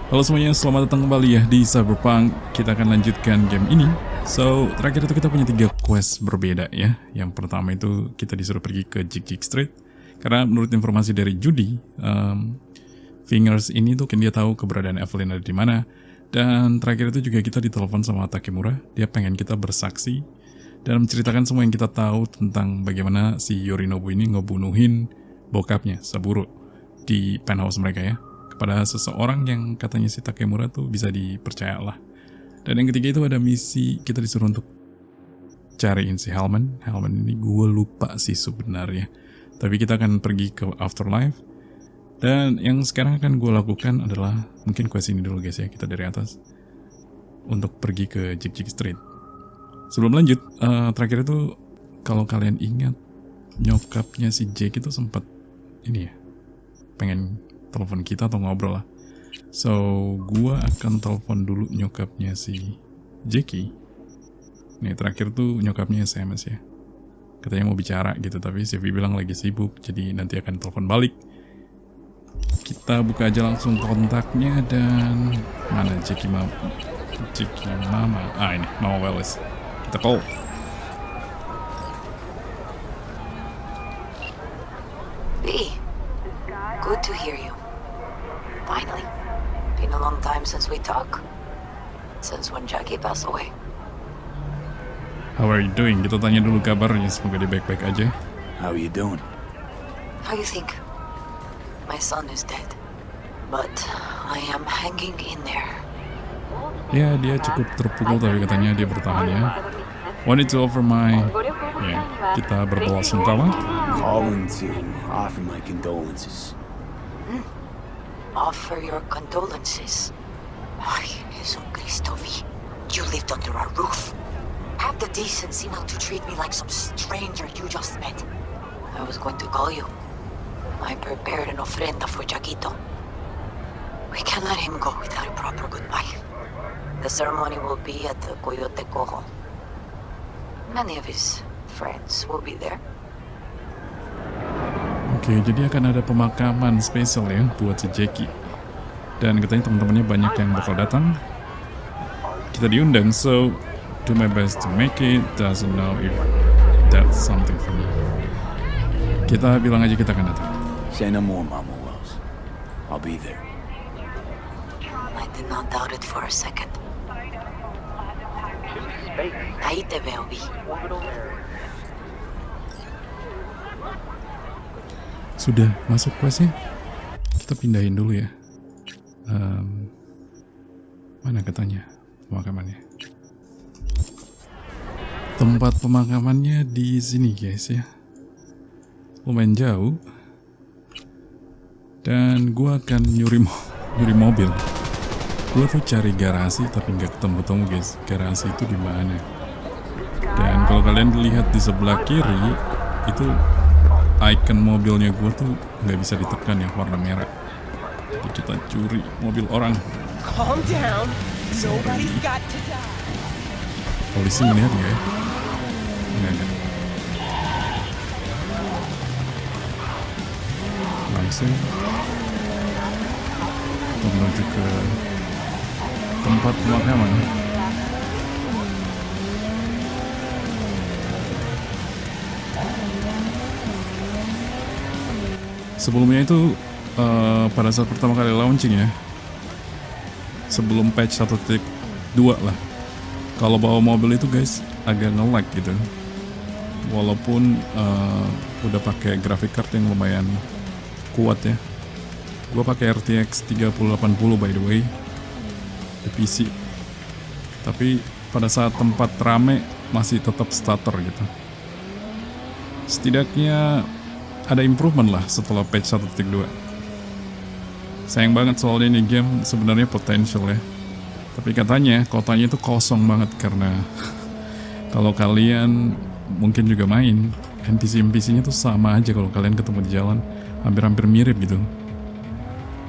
Halo semuanya, selamat datang kembali ya di Cyberpunk. Kita akan lanjutkan game ini. So, terakhir itu kita punya 3 quest berbeda ya. Yang pertama itu kita disuruh pergi ke Jig Street. Karena menurut informasi dari Judy, Fingers ini tuh kan dia tahu keberadaan Evelyn ada di mana. Dan terakhir itu juga kita ditelepon sama Takemura. Dia pengen kita bersaksi dan menceritakan semua yang kita tahu tentang bagaimana si Yorinobu ini ngebunuhin bokapnya, Saburo, di penthouse mereka ya. Pada seseorang yang katanya si Takemura tuh bisa dipercaya lah. Dan yang ketiga itu ada misi kita disuruh untuk cariin si Hellman. Hellman ini gue lupa sih sebenarnya. Tapi kita akan pergi ke Afterlife. Dan yang sekarang akan gue lakukan adalah mungkin quest ini dulu guys ya, kita dari atas untuk pergi ke Jig Street. Sebelum lanjut, terakhir itu kalau kalian ingat nyokapnya si Jake itu sempat ini ya, pengen telepon kita atau ngobrol lah. So, gua akan telepon dulu nyokapnya si Jackie. Nih, terakhir tuh nyokapnya SMS ya. Katanya mau bicara gitu, tapi si V bilang lagi sibuk, jadi nanti akan telepon balik. Kita buka aja langsung kontaknya dan mana Jackie Mama? Ini, Mama Wallace. Kita call. V, good to hear you. Finally. Been a long time since we talk. Since when Jackie passed away. How are you doing? Kita tanya dulu kabarnya, semoga dia baik-baik aja. How are you doing? How you think? My son is dead. But I am hanging in there. Ya, dia cukup terpukul tapi katanya dia bertahan ya. Wanted to offer my... Ya, kita berbelasungkawa. Calling to offer my condolences. Offer your condolences. Ay, Jesucristo, V. You lived under our roof. Have the decency not to treat me like some stranger you just met. I was going to call you. I prepared an ofrenda for Jaquito. We can't let him go without a proper goodbye. The ceremony will be at the Coyote Cojo. Many of his friends will be there. Oke, jadi akan ada pemakaman spesial ya buat si Jackie. Dan katanya teman-temannya banyak yang bakal datang. Kita diundang, so do my best to make it. Doesn't know if that's something for me. Kita bilang aja kita akan datang. Say no more, Mama Wells. I'll be there. I did not doubt it for a second. Ahí te veo, V. Sudah masuk questnya. Kita pindahin dulu ya. Mana katanya pemakamannya? Tempat pemakamannya di sini guys ya. Lumayan jauh. Dan gua akan nyuri mobil. Gua tuh cari garasi tapi nggak ketemu guys. Garasi itu di mana? Dan kalau kalian lihat di sebelah kiri itu icon mobilnya gue tuh nggak bisa ditekan ya, warna merah. Jadi kita curi mobil orang. Calm down. Nobody's got to die. Polisi melihat nggak ya? Nggak. Langsung kita menuju ke tempat pemakaman. Sebelumnya itu pada saat pertama kali launching ya, sebelum patch 1.2 lah, kalau bawa mobil itu guys agak nge-lag gitu. Walaupun udah pakai graphic card yang lumayan kuat ya. Gua pakai RTX 3080 by the way di PC. Tapi pada saat tempat rame masih tetap stutter gitu. Setidaknya ada improvement lah setelah patch 1.2. Sayang banget soalnya ini game sebenarnya potensial ya. Tapi katanya kotanya itu kosong banget karena kalau kalian mungkin juga main, NPC-NPC-nya tuh sama aja kalau kalian ketemu di jalan, hampir-hampir mirip gitu.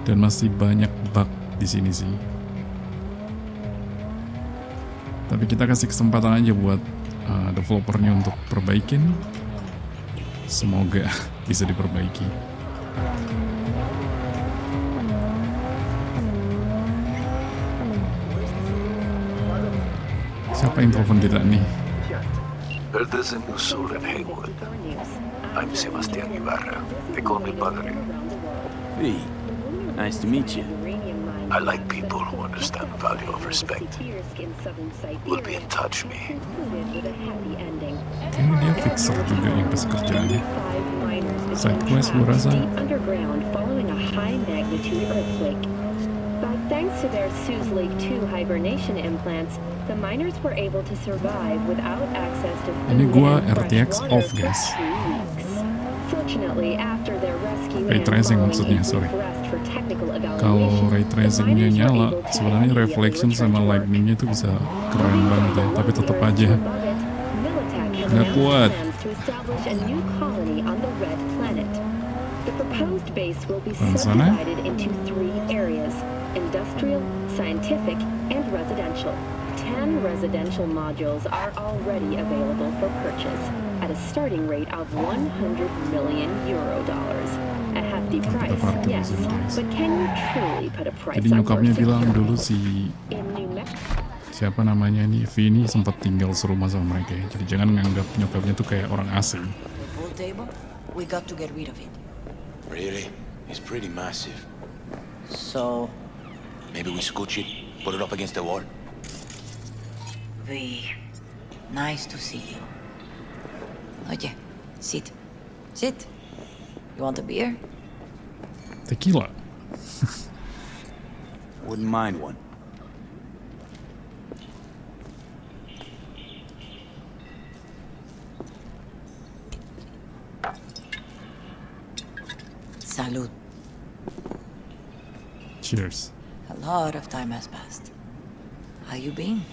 Dan masih banyak bug di sini sih. Tapi kita kasih kesempatan aja buat developernya untuk perbaikin. Semoga bisa diperbaiki. Siapa yang telepon kita nih? Heard there's a new soul in Haywood. I'm Sebastian Ibarra. They call me Padre. V, nice to meet you. I like people who understand the value of respect. We'll be in touch, me. Kayaknya dia fixer juga yang pas kerjaannya. Side quest gue rasa. Underground following a high magnitude earthquake. But thanks to their Sue's Lake 2 hibernation implants, the miners were able to survive without access to food Ini gua and fresh RTX water off, for guys. 2 weeks. Fortunately, after their rescue Ray and tracing following maksudnya, a sorry. brief rest for technical Kalau evaluation, ray the tracingnya miners were nyala, able to sebenarnya immediately reflection return sama to work. lightningnya itu bisa keren banget ya. Tapi tetap aja nggak kuat. To establish a new colony on the Red Planet. The proposed base will be Bang sana? subdivided into 3 areas: industrial, scientific, and residential. 10 residential modules are already available for purchase at a starting rate of 100 million euro dollars. A hefty price, parkir di yes, sini, guys. but can you truly put a price Jadi on nyokapnya work bilang security? dulu si In New Mexico. siapa namanya nih, V ini sempat tinggal serumah sama mereka ya. Jadi jangan nganggap nyokapnya tuh kayak orang asing. The pool table? We got to get rid of it. Really? It's pretty massive. So, Maybe we scooch it, put it up against the wall. V, nice to see you. Oye, sit. Sit. You want a beer? Tequila. Wouldn't mind one. Salud. Cheers. A lot of time has passed. How you been?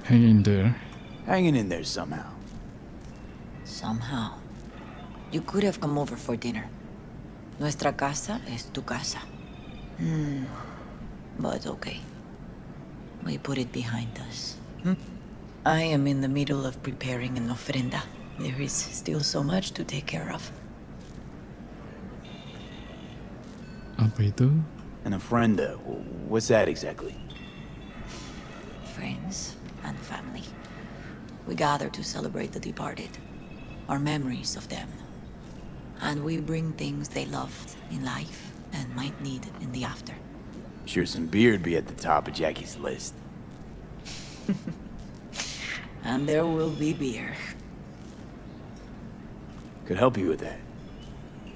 Hang in there. Hanging in there somehow. Somehow. You could have come over for dinner. Nuestra casa es tu casa. But okay. We put it behind us. I am in the middle of preparing an ofrenda. There is still so much to take care of. Apa itu? An ofrenda. What's that exactly? Friends and family. We gather to celebrate the departed, our memories of them. And we bring things they loved in life and might need in the after. Sure, some beer'd be at the top of Jackie's list. And there will be beer. Could help you with that.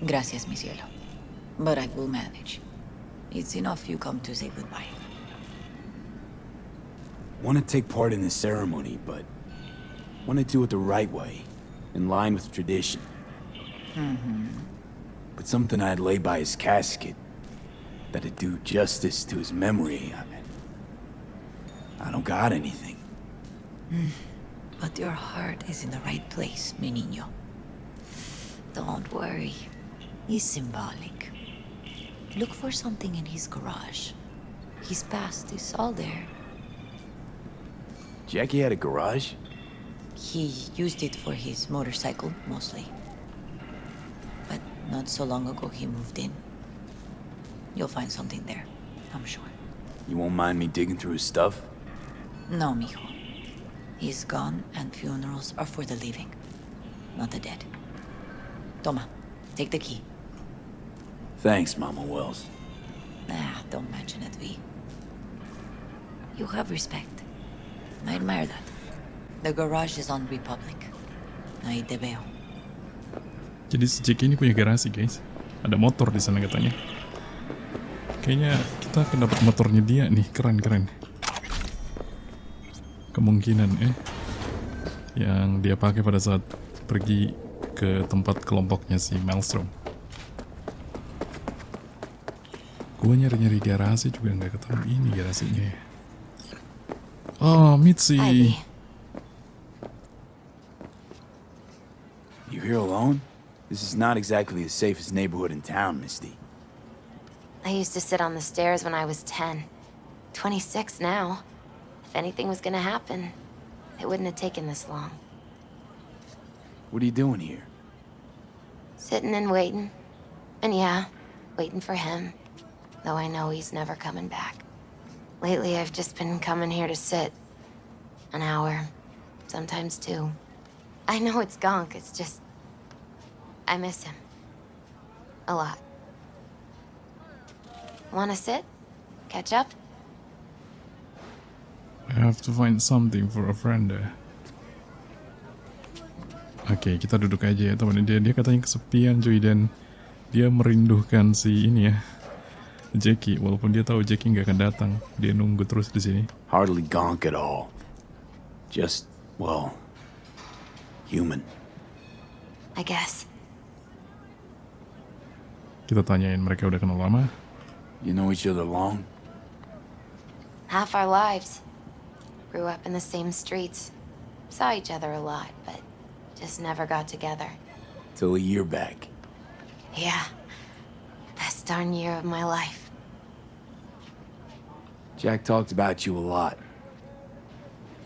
Gracias, mi cielo. But I will manage. It's enough you come to say goodbye. Want to take part in the ceremony, but want to do it the right way, in line with tradition. But something I'd lay by his casket that'd do justice to his memory. I don't got anything. But your heart is in the right place, mi niño. Don't worry. It's symbolic. Look for something in his garage. His past is all there. Jackie had a garage? He used it for his motorcycle, mostly. But not so long ago he moved in. You'll find something there, I'm sure. You won't mind me digging through his stuff? No, mijo. He's gone and funerals are for the living, not the dead. Toma, take the key. Thanks, Mama Wells. Don't mention it, V. You have respect. I admire that. The garage is on Republic. Ahí te veo. Jadi si Jackie ini punya garasi, guys. Ada motor di sana katanya. Kayaknya kita akan dapat motornya dia nih, keren-keren. Kemungkinan yang dia pakai pada saat pergi ke tempat kelompoknya si Maelstrom. Gue nyari-nyari garasi juga nggak ketemu ini garasinya ya. Oh, Mitzi. Ivy. You here alone? This is not exactly the safest neighborhood in town, Misty. I used to sit on the stairs when I was 10. 26 now. If anything was gonna happen, it wouldn't have taken this long. What are you doing here? Sitting and waiting. And yeah, waiting for him. Though I know he's never coming back. Lately, I've just been coming here to sit. An hour, sometimes 2. I know it's gonk, it's just... I miss him. A lot. Wanna sit? Catch up? I have to find something for a friend. Oke, kita duduk aja ya teman. Dia katanya kesepian cuy, dan dia merindukan si ini ya, Jackie. Walaupun dia tahu Jackie nggak akan datang, dia nunggu terus di sini. Hardly gonk at all. Just, well, human. I guess. Kita tanyain mereka udah kenal lama. You know each other long? Half our lives. Grew up in the same streets. Saw each other a lot, but just never got together. Till a year back. Yeah. Best darn year of my life. Jack talked about you a lot.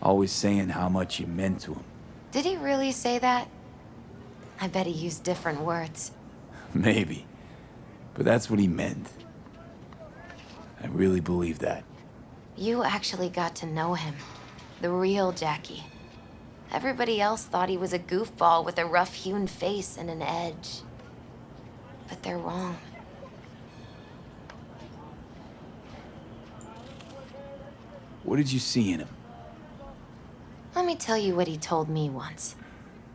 Always saying how much you meant to him. Did he really say that? I bet he used different words. Maybe. But that's what he meant. I really believe that. You actually got to know him. The real Jackie. Everybody else thought he was a goofball with a rough-hewn face and an edge. But they're wrong. What did you see in him? Let me tell you what he told me once.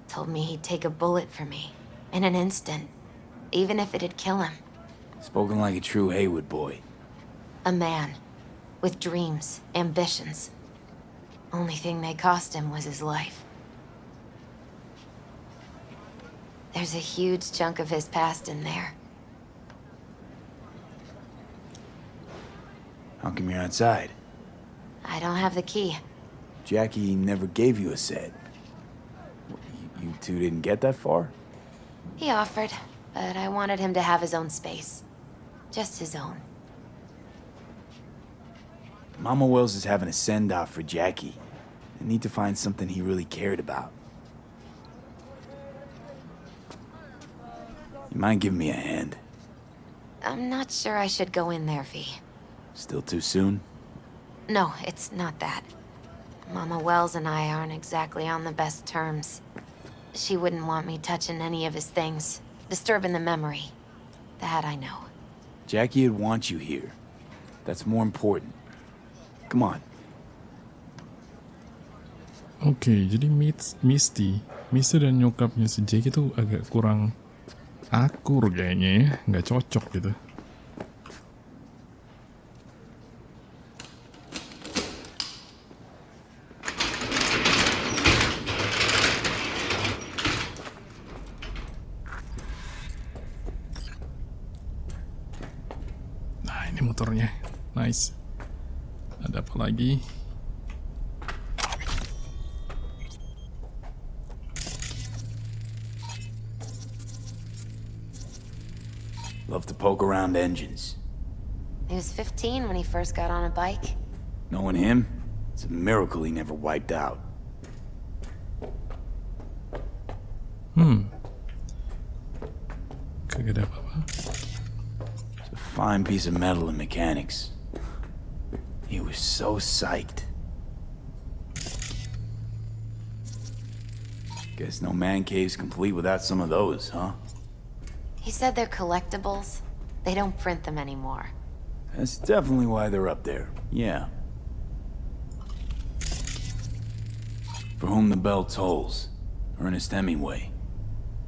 Told me he'd take a bullet for me. In an instant. Even if it'd kill him. Spoken like a true Haywood boy. A man. With dreams, ambitions. Only thing they cost him was his life. There's a huge chunk of his past in there. How come you're outside? I don't have the key. Jackie never gave you a set. You two didn't get that far? He offered, but I wanted him to have his own space. Just his own. Mama Wells is having a send-off for Jackie. I need to find something he really cared about. You mind giving me a hand? I'm not sure I should go in there, V. Still too soon? No, it's not that. Mama Wells and I aren't exactly on the best terms. She wouldn't want me touching any of his things, disturbing the memory. That I know. Jackie would want you here. That's more important. Come on. Oke, jadi Misty dan nyokapnya si Jackie tuh agak kurang akur kayaknya ya, nggak cocok gitu. Nah, ini motornya. Nice. Ada apa lagi? Love to poke around engines. He was 15 when he first got on a bike. Knowing him, it's a miracle he never wiped out. Kagak ada apa-apa. It's a fine piece of metal in mechanics. He was so psyched. Guess no man cave's complete without some of those, huh? He said they're collectibles. They don't print them anymore. That's definitely why they're up there, yeah. For Whom the Bell Tolls, Ernest Hemingway.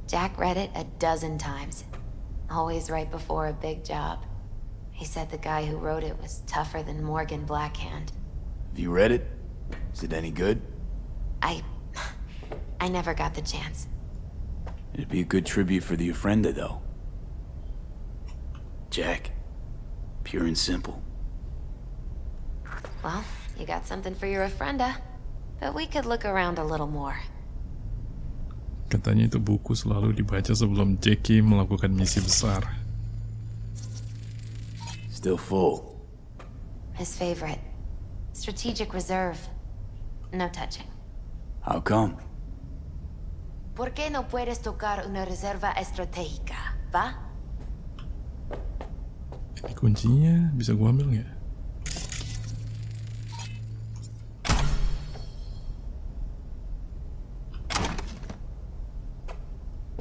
Jack read it a dozen times. Always right before a big job. He said the guy who wrote it was tougher than Morgan Blackhand. Have you read it? Is it any good? I never got the chance. It'd be a good tribute for the ofrenda, though. Jack. Pure and simple. Well, you got something for your ofrenda. But we could look around a little more. Katanya itu buku selalu dibaca sebelum Jackie melakukan misi besar. Still full. His favorite. Strategic Reserve. No touching. How come? ¿Por qué no puedes tocar una reserva estratégica, va? Ini kuncinya bisa gua ambil nggak?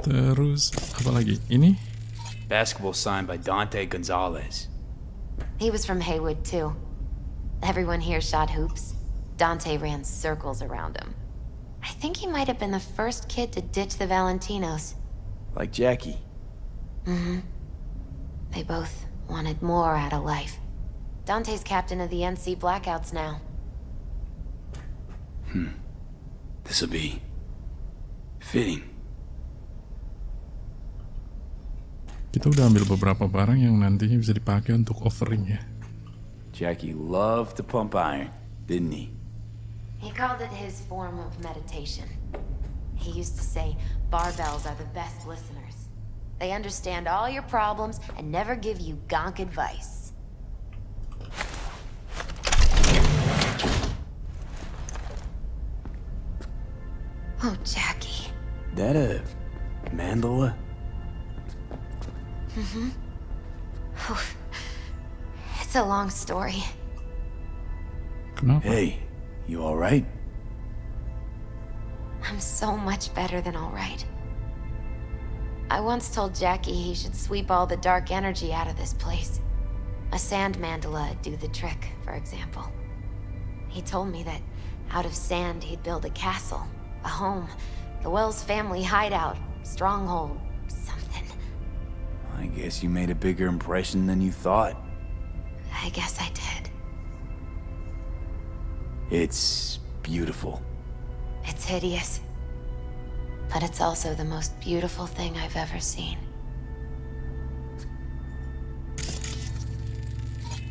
Terus apa lagi? Ini Basketball signed by Dante Gonzalez. He was from Haywood, too. Everyone here shot hoops. Dante ran circles around him. I think he might have been the first kid to ditch the Valentinos. Like Jackie. They both wanted more out of life. Dante's captain of the NC Blackouts now. This'll be fitting. kita udah ambil beberapa barang yang nantinya bisa dipakai untuk offering ya. Jackie loved to pump iron, didn't he? He called it his form of meditation. He used to say barbells are the best listeners. They understand all your problems and never give you gonk advice. Oh, Jackie. That a mandala? It's a long story. Kenapa? Hey, you alright? I'm so much better than all right. I once told Jackie he should sweep all the dark energy out of this place. A sand mandala would do the trick, for example. He told me that out of sand he'd build a castle, a home, the Wells family hideout, stronghold, something. I guess you made a bigger impression than you thought. I guess I did. It's beautiful. It's hideous. But it's also the most beautiful thing I've ever seen.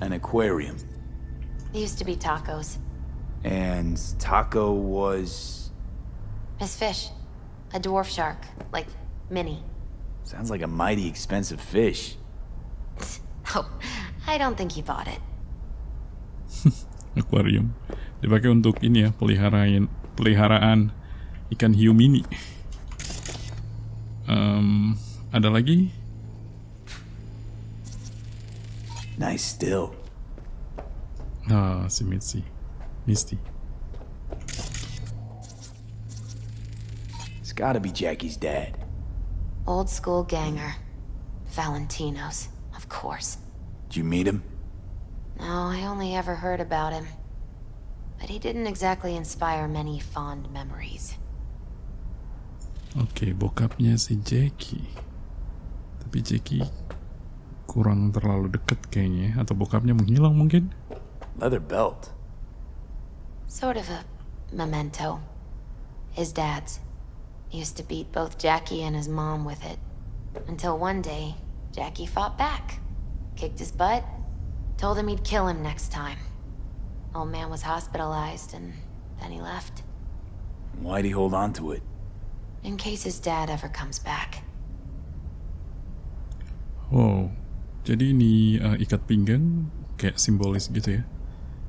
An aquarium. It used to be tacos. And Taco was... His fish. A dwarf shark. Like, Minnie. Sounds like a mighty expensive fish. Oh, I don't think he bought it. Aquarium dipakai untuk ini ya, peliharaan ikan hiu mini. Ada lagi? Nice still. Ah, si Misty. It's gotta be Jackie's dad. Old school ganger. Valentinos, of course. Did you meet him? No, I only ever heard about him. But he didn't exactly inspire many fond memories. Oke, bokapnya si Jackie. Tapi Jackie kurang terlalu dekat kayaknya, atau bokapnya menghilang mungkin? Leather belt. Sort of a memento. His dad's. He used to beat both Jackie and his mom with it. Until one day, Jackie fought back. Kicked his butt. Told him he'd kill him next time. Old man was hospitalized and then he left. Why'd he hold on to it? In case his dad ever comes back. Oh, jadi ini ikat pinggang kayak simbolis gitu ya.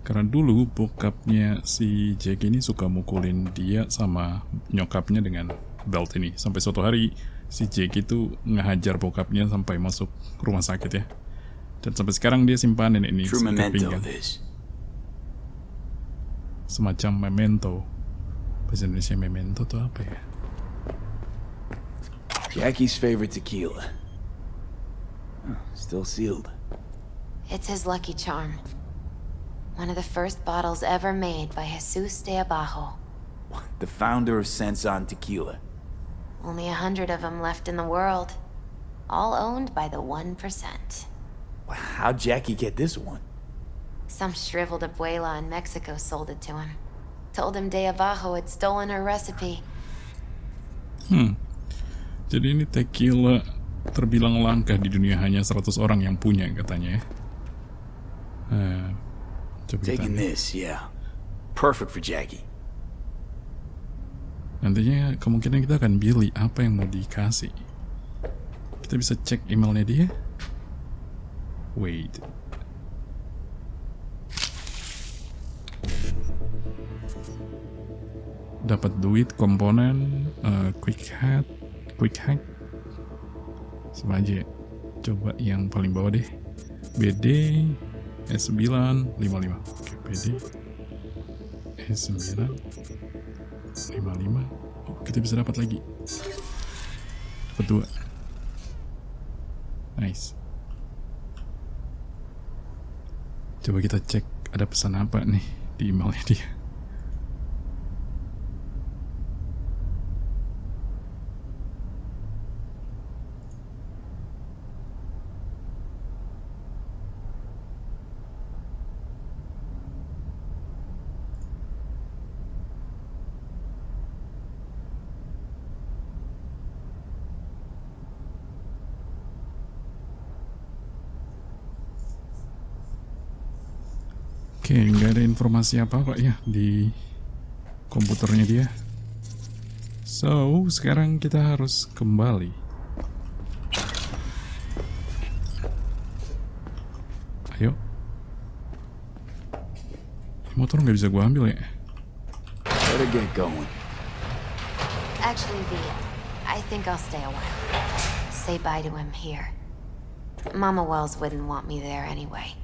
Karena dulu bokapnya si Jackie ini suka mukulin dia sama nyokapnya dengan belt ini. Sampai suatu hari si Jackie itu ngehajar bokapnya sampai masuk rumah sakit ya. Dan sampai sekarang dia simpanin ini True ikat memento pinggang. this. Semacam memento. Bahasa Indonesia memento tuh apa ya? Jackie's favorite tequila. Still sealed. It's his lucky charm. One of the first bottles ever made by Jesus de Abajo. The founder of Sensan Tequila. Only 100 of them left in the world. All owned by the 1%. How'd Jackie get this one? Some shriveled abuela in Mexico sold it to him. Told him de Abajo had stolen her recipe. Jadi ini tequila terbilang langka di dunia, hanya 100 orang yang punya katanya ya. Coba kita Taking lihat. this, yeah. Perfect for Jackie. Nantinya kemungkinan kita akan pilih apa yang mau dikasih. Kita bisa cek emailnya dia. Wait. Dapat duit, komponen, quick hack. Sama aja. Coba yang paling bawah deh. BD S955. Oke, BD S955. Oh, kita bisa dapat lagi. berdua. Nice. Coba kita cek ada pesan apa nih di emailnya dia. Oke, nggak ada informasi apa-apa ya di komputernya dia. So, sekarang kita harus kembali. Ayo. Motor nggak bisa gua ambil ya? Better get going. Actually, V, I think I'll stay a while. Say bye to him here. Mama Wells wouldn't want me there anyway.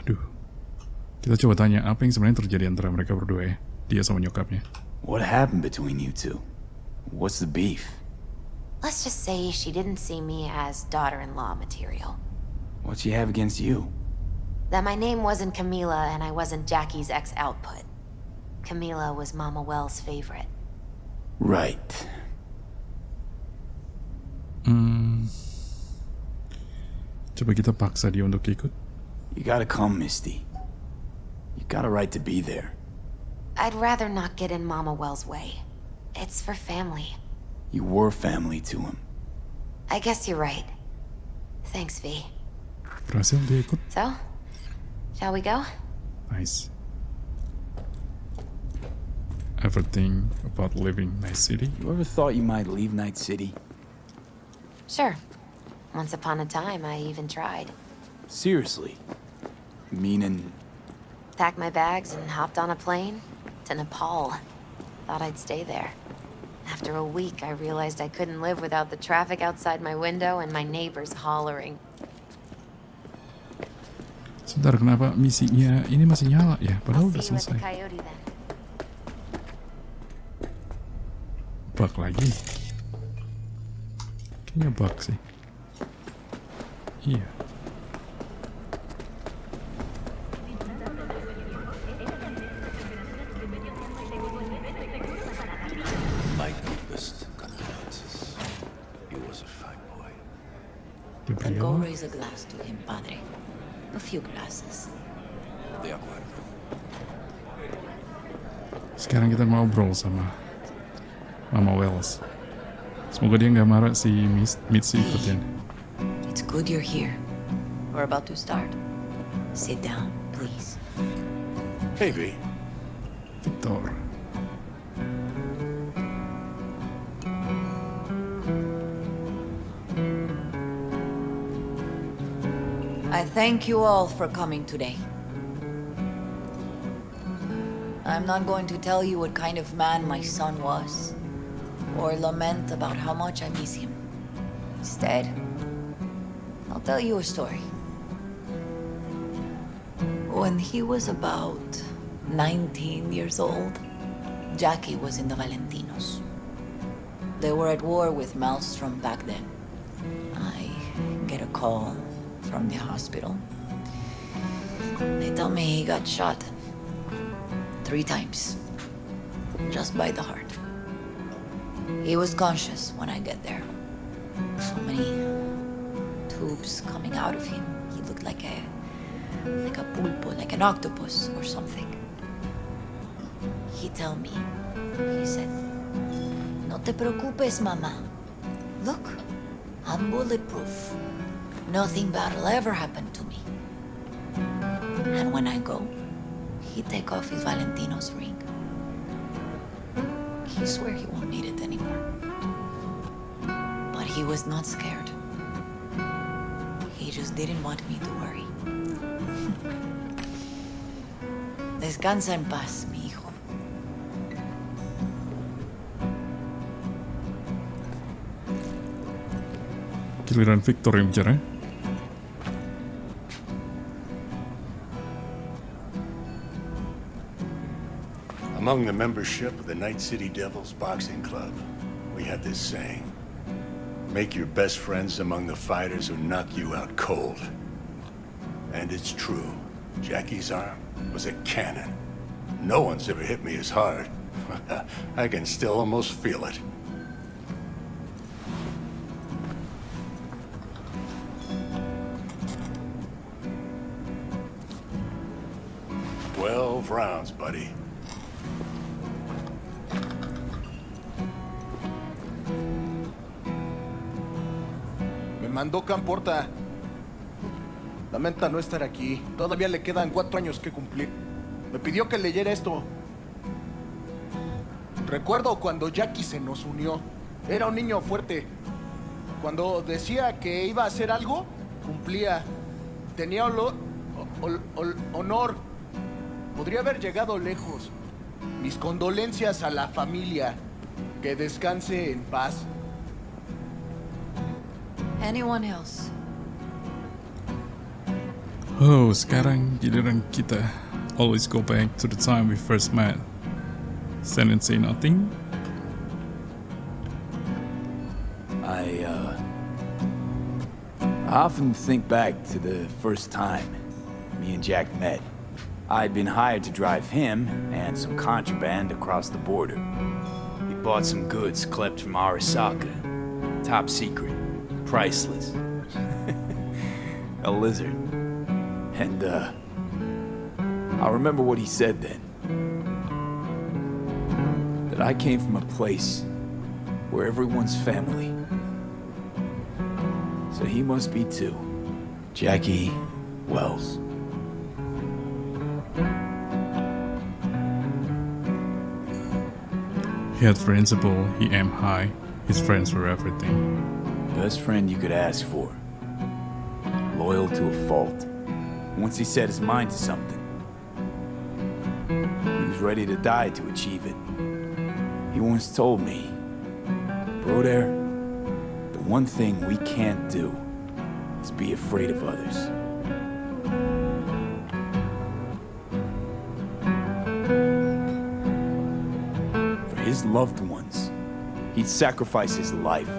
Aduh. Kita coba tanya apa yang sebenarnya terjadi antara mereka berdua ya. Dia sama nyokapnya. What happened between you two? What's the beef? Let's just say she didn't see me as daughter-in-law material. What she have against you? That my name wasn't Camila and I wasn't Jackie's ex-output. Camila was Mama Wells' favorite. Right. Coba kita paksa dia untuk ikut. You gotta come, Misty. You got a right to be there. I'd rather not get in Mama Wells' way. It's for family. You were family to him. I guess you're right. Thanks, V. Berhasil dia ikut. So, shall we go? Nice. Everything about living Night City. You ever thought you might leave Night City? Sure. Once upon a time, I even tried. Seriously? Meaning... Packed my bags and hopped on a plane to Nepal. Thought I'd stay there. After a week, I realized I couldn't live without the traffic outside my window and my neighbors hollering. Sebentar, kenapa misinya ini masih nyala ya? Padahal I'll udah see you at the selesai. Coyote then. Bug lagi. Kayaknya bug sih. Iya. My deepest condolences. He was a fine boy. Go Gabriel. raise a glass to him, Padre. A few glasses. De acuerdo. Sekarang kita ngobrol sama Mama Wells. Semoga dia nggak marah si Mitzi ikutin. It's good you're here. We're about to start. Sit down, please. Hey, V. Victor. I thank you all for coming today. I'm not going to tell you what kind of man my son was, or lament about how much I miss him. Instead, I'll tell you a story. When he was about 19 years old, Jackie was in the Valentinos. They were at war with Maelstrom back then. I get a call from the hospital. They tell me he got shot 3 times, just by the heart. He was conscious when I get there. So many tubes coming out of him. He looked like a pulpo, like an octopus or something. He tell me, he said, "No te preocupes, mama. Look, I'm bulletproof. Nothing bad will ever happen to me." And when I go, he take off his Valentino's ring. He swear he won't need it anymore. But he was not scared. He just didn't want me to worry. Descansa en paz, mi hijo. Giliran Victor yang bicara. I'm Among the membership of the Night City Devils Boxing Club, we have this saying: make your best friends among the fighters who knock you out cold. And it's true. Jackie's arm was a cannon. No one's ever hit me as hard. I can still almost feel it. Rounds, buddy. Me mandó Camporta. Lamenta no estar aquí. Todavía le quedan 4 años que cumplir. Me pidió que leyera esto. Recuerdo cuando Jackie se nos unió. Era un niño fuerte. Cuando decía que iba a hacer algo, cumplía. Tenía honor. Podría haber llegado lejos. Mis condolencias a la familia. Que descanse en paz. Anyone else? Oh, sekarang giliran kita. Always go back to the time we first met. Stand and say nothing. I often think back to the first time me and Jack met. I'd been hired to drive him and some contraband across the border. He bought some goods clipped from Arasaka. Top secret. Priceless. A lizard. And, I remember what he said then. That I came from a place where everyone's family. So he must be too. Jackie Wells. He had principle, he aimed high, his friends were everything. Best friend you could ask for. Loyal to a fault. Once he set his mind to something, he was ready to die to achieve it. He once told me, bro there, the one thing we can't do is be afraid of others. His loved ones, he'd sacrifice his life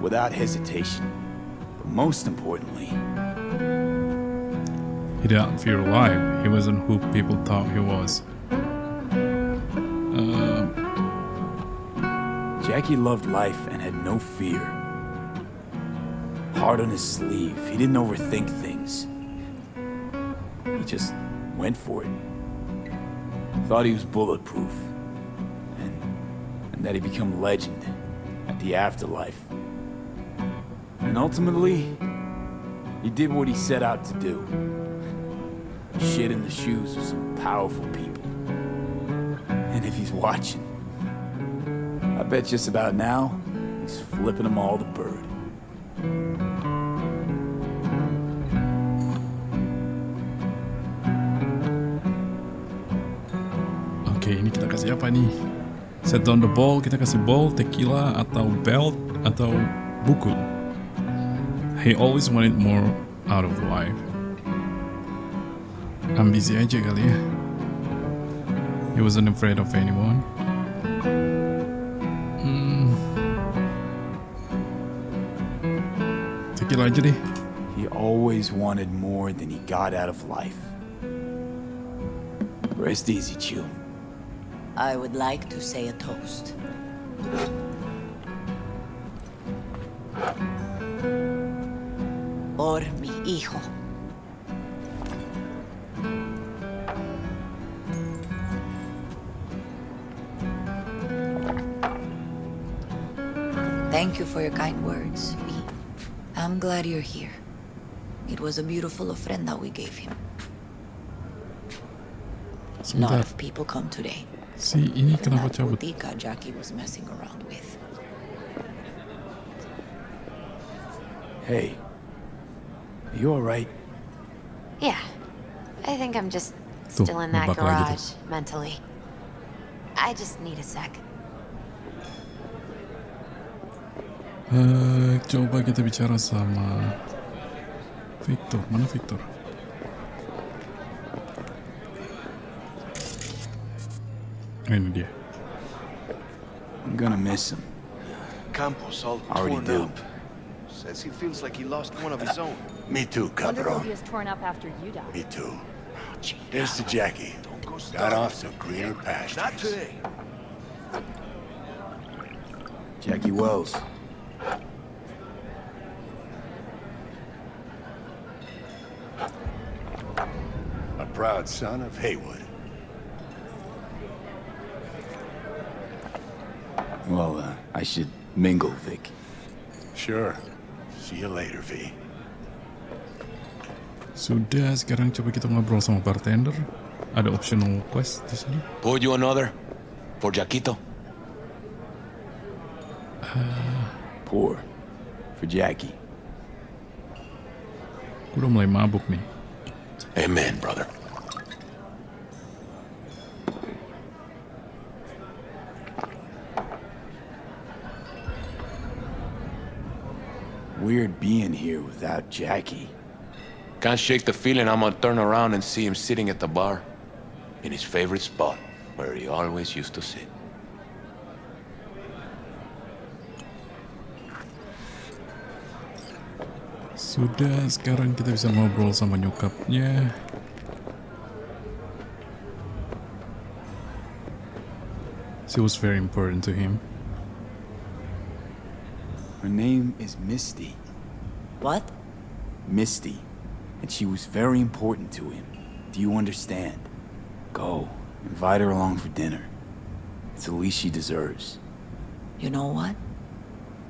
without hesitation. But most importantly, he didn't fear life. He wasn't who people thought he was. Jackie loved life and had no fear. Heart on his sleeve. He didn't overthink things. He just went for it. Thought he was bulletproof. And that he'd become a legend at the afterlife. And ultimately, he did what he set out to do. Shit in the shoes of some powerful people. And if he's watching, I bet just about now, he's flipping them all the bird. Oke, ini kita kasih apa nih? Set down the ball, kita kasih ball, tequila, atau belt, atau buku. He always wanted more out of life. Ambisi aja kali ya. He wasn't afraid of anyone. Tequila aja deh. He always wanted more than he got out of life. Rest easy, Chew. I would like to say a toast. Por mi hijo. Thank you for your kind words, V. I'm glad you're here. It was a beautiful ofrenda we gave him. A lot of people come today. Si ini kenapa cabut? Bodega Jackie was messing around with. Hey, are you alright? Yeah, I think I'm just still in that ngebak lagi tuh. garage mentally. I just need a sec. Coba kita bicara sama Victor. Mana Victor? Ini dia. I'm gonna miss him. Campos all Already torn do. up. Says he feels like he lost one of his own. Me too, Wonder if he'll cabron. be as torn up after you die. Me too. Here's to Jackie. Don't go Got starting. off to greener pastures. Not today. Jackie Wells. A proud son of Haywood. Well, I should mingle, Vic. Sure. See you later, V. Sudah, sekarang coba kita ngobrol sama bartender. Ada optional quest di sini. Pour you another? For Jaquito? Pour. For Jackie. Gue udah mulai mabuk nih. Amen, brother. Weird being here without Jackie. Can't shake the feeling I'm gonna turn around and see him sitting at the bar. In his favorite spot, where he always used to sit. Sudah, sekarang kita bisa ngobrol sama nyokapnya. She was very important to him. Her name is Misty. What? Misty. And she was very important to him. Do you understand? Go. Invite her along for dinner. It's the least she deserves. You know what?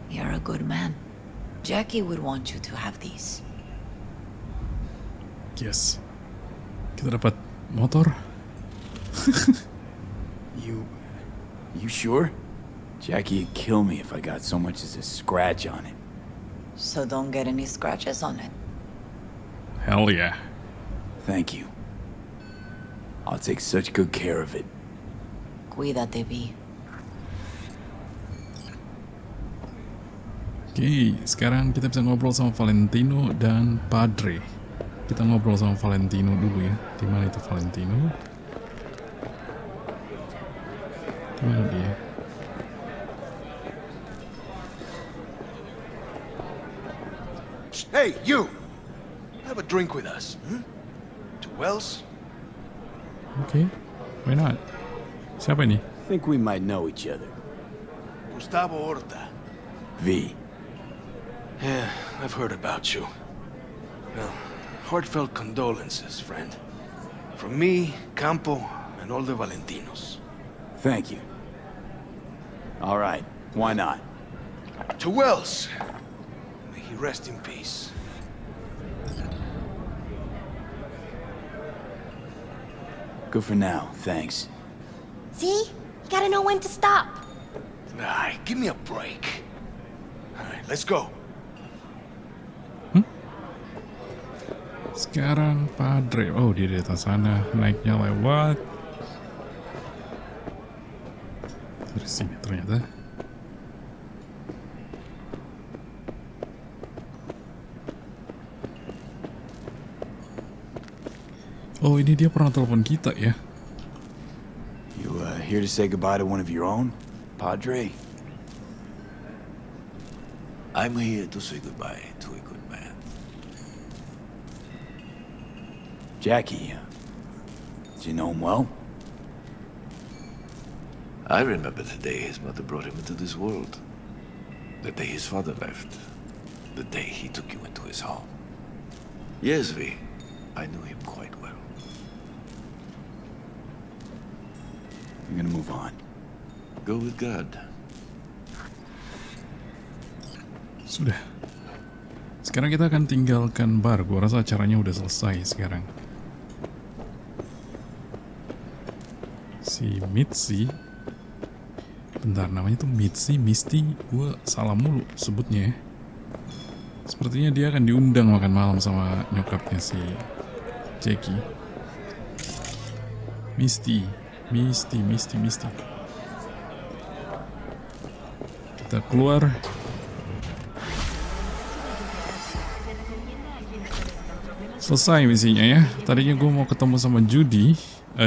You're a good man. Jackie would want you to have these. Yes. Kita dapat motor. You sure? Jackie'd kill me if I got so much as a scratch on it. So don't get any scratches on it. Hell yeah. Thank you. I'll take such good care of it. Cuídate, Vi. Oke, sekarang kita bisa ngobrol sama Valentino dan Padre. Kita ngobrol sama Valentino dulu ya. Di mana itu Valentino? Di mana dia? Hey, you! Have a drink with us, To Wells? Oke, why not? Siapa ini? Think we might know each other. Gustavo Horta. V. Yeah, I've heard about you. Well, heartfelt condolences, friend. From me, Campo, and all the Valentinos. Thank you. All right, why not? To Wells! May he rest in peace. Good for now, thanks. See? You gotta know when to stop. Nah, give me a break. All right, let's go. Sekarang Padre. Oh, dia di atas sana. Naiknya lewat dari sini ternyata. Oh, ini dia pernah telepon kita ya. You here to say goodbye to one of your own, Padre? I'm here to say goodbye to a good man. Jackie, did you know him well? I remember the day his mother brought him into this world. The day his father left. The day he took you into his home. Yes, V. I knew him quite well. I'm gonna move on. Go with God. Sudah. Sekarang kita akan tinggalkan bar. Gua rasa acaranya udah selesai sekarang. Si Mitzi. Bentar, namanya tuh Mitzi, Misty. Gua salah mulu sebutnya ya. Sepertinya dia akan diundang makan malam sama nyokapnya si Jackie. Misty. Kita keluar. Selesai misinya ya. Tadinya gue mau ketemu sama Judy,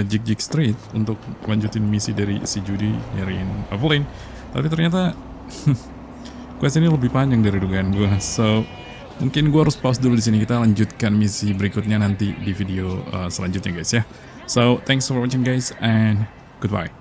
Jig Street, untuk lanjutin misi dari si Judy nyariin Evelyn. Tapi ternyata quest ini lebih panjang dari dugaan gue. So mungkin gue harus pause dulu di sini. Kita lanjutkan misi berikutnya nanti di video selanjutnya guys ya. So thanks for watching guys and goodbye.